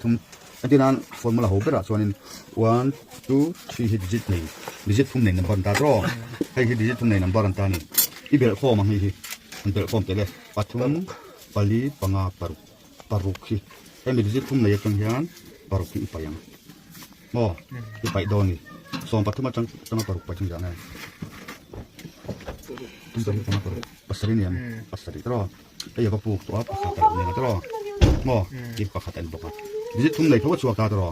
ทุมอันที่นั้นฟอร์มูลาหกเป็นส่วนนี้ one two three ฮิตดิจิตหนึ่งดิจิตทุ่มหนึ่งนับบันตาตรอให้ฮิตดิจิตทุ่มหนึ่งนับบันตานี่อีเบลข้อมันฮิมันเบลข้อมเจเลยปัทุมปาลีปังอาปารุกฮิให้มีดิจิตทุ่มหนึ่งจังยันปารุกฮิไปยังโม่อีไปโดนี่ส่งปัทุมจังปารุกไปจังยันไงทุ่มจังปารุกปัสริเนี่ยปัสริตรอไอ้ยาปลูกตัวปัสริเนี่ยตรอโม่อีปักขัดเอ็นบอกดิจิทุ่มหนึ่งเพราะว่าชัวร์ตาตรอ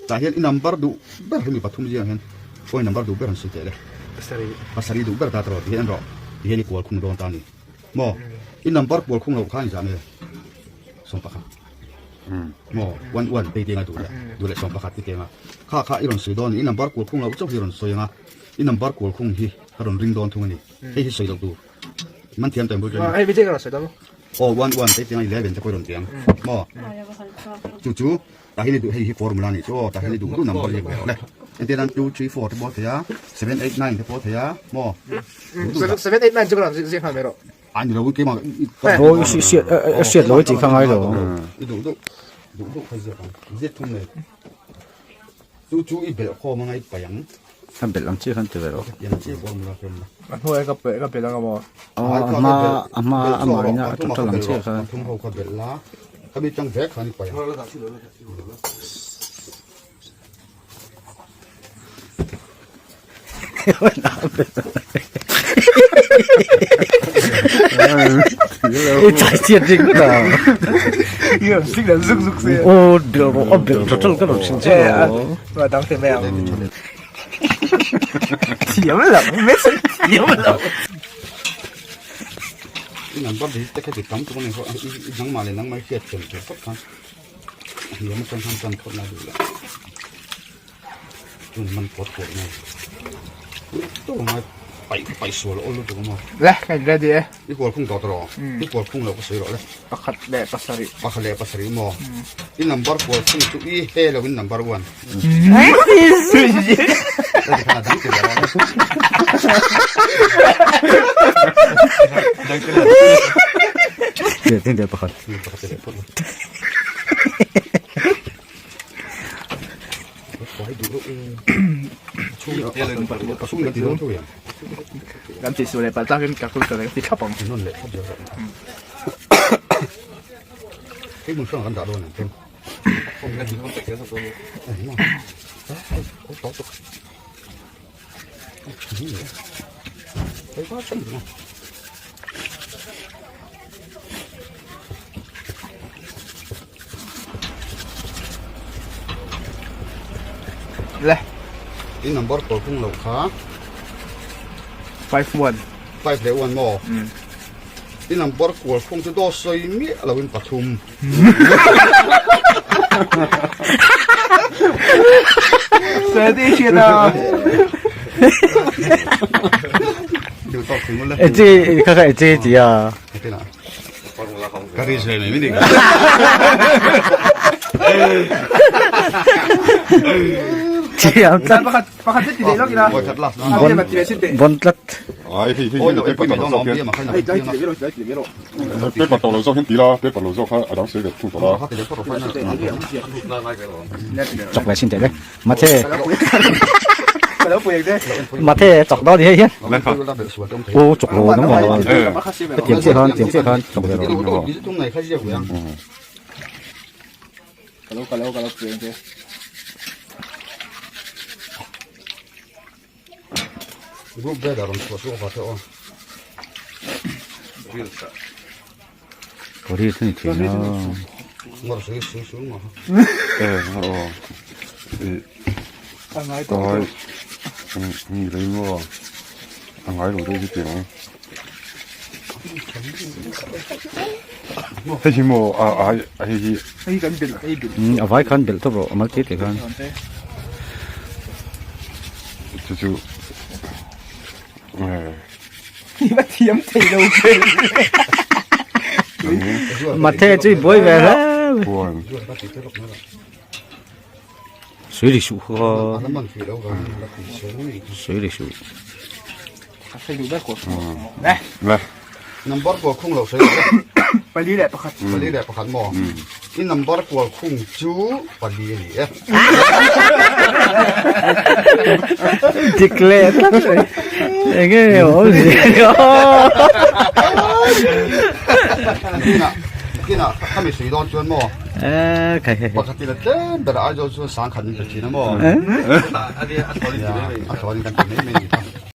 แต่เห็นอีนัมบาร์ดูเบอร์ให้มีปัทุมยังเห็นโอ้ยนัมบาร์ดูเบอร์หันสุดเลยpasari du ber ta tro di en ro di ni kol khung don ta ni mo in number kol khung lo khan ja ne som pa kha mo wan pe te nga du le som pa kha ti te nga kha iron sui don in number kol khung lo chok iron soi nga in number kol khung hi haron ring don thung ni hi soi lo du man thiam tem bu ja ai bi te ga soi do o wan te te nga 11 te ko ron tiang mo chu ta hi ni du hi formula ni cho ta hi ni du number ye le and then 2 3 4ที่บ่เสีย7 8 9ที่บ่เสียหม้อ7 8 9这个人先看没了อันนี้เราเก็บมา我写逻辑方来着。ดู开始เจ็ดทุ่มเลยจู่อีเบลข้อมันไงไปยัง看别人这看对了。ยังเจ็บบ่มันละเพิ่น啊我一个别人个บ่哦，阿妈呢，这人这看。ทุ่มเขาก็เบลละเขามีจังแวกคันไปยัง再见这个的，一个新人肉噻哦，对了，我别说这个都是这样。我当时没有甜了没事甜了นังบ่ดีแต่แค่ติดตั้งตัวนี้เขานังมาเลยนังไม่เครียดจนจะสักครั้งเดี๋ยวมันทำกันคนละดูละจนมันปวดไงตัวมาไปสวนแล้วรู้ตัวมั้ง来看这里นี่กวดพุ่งต่อตรอนี่กวดพุ่งเราก็สวยหรอเลยปะขัดแดดปะสริปะทะเลปะสริมอนี่นัมเบอร์กวดพุ่งจุอีเฮเราเป็นนัมเบอร์วันแล้วขนาดนั้นคืออะไร对，不好。咁至少你把揸緊夾佢上嚟啲吸棒นู่นเลย基本上很大多人聽我們嘅健康食嘅多好飽足你花出唔嚟啲 number 個公路卡5-1快條運麼啲 number 個公最多水咩เราเป็นปทุม這啲先啊เดี๋ยวตอบถึงหมดเลย這啊，ที่ไหนกะทิใส่ไม่ดี這樣真。把這啲嚟咯，見啦。我出啦本質。我呢度一邊當兩邊嘛，開哎，在這邊咯，在這邊咯。俾白道路收兄弟啦，俾白路收開阿膽水嘅通咗啦。作嚟先得咧，乜車？係咯，背影啫。乜車作多啲先？我哦，作路咁嘛。點先看，作嚟咯。你中嚟開始會啊？嗰度背影啫。如果別的人說話的哦。嗰啲真係甜咯。我水嘛。你喎，阿矮路都啲點啊？睇見冇？阿緊邊。阿位看邊都冇，冇幾地看。就你乜甜地到嘅？乜車最唔會嘅啦？水里數呵，水里數。係做咩過？嚟，number 個空流水，ไปนี่แหละประคัดไปนี่แหละประคัดหม้อ in number ko khung chu pali ni e Declare. Cái ổ gì đó. kina kami sui don chuan mo À, cái pakati la ten da a jo chu sang khan ni chi na mo Hả? a tholi kan ni me ni